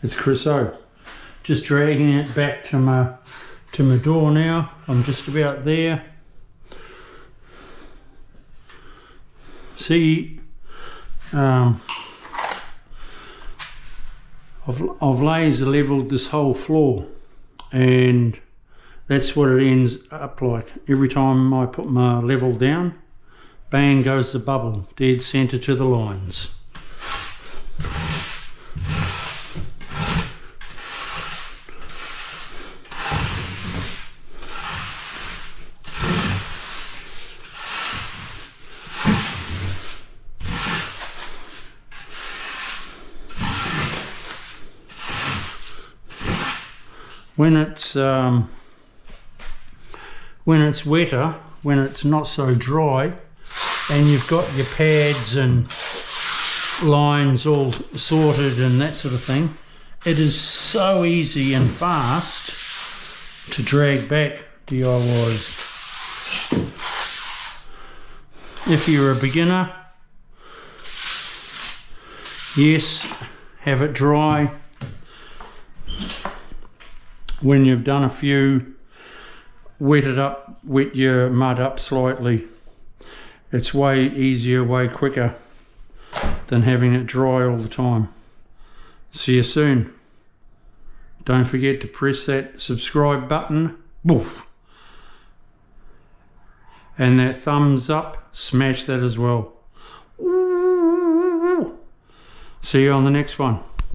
It's Chris O. Just dragging it back to my door now. I'm just about there. See, I've laser leveled this whole floor, and that's what it ends up like. Every time I put my level down, bang goes the bubble, dead center to the lines. When it's wetter, when it's not so dry, and you've got your pads and lines all sorted and that sort of thing, it is so easy and fast to drag back DIYs. If you're a beginner, yes, have it dry. When you've done a few, wet your mud up slightly. It's way easier, way quicker than having it dry all the time. See you soon. Don't forget to press that subscribe button, boof, and that thumbs up, smash that as well. See you on the next one.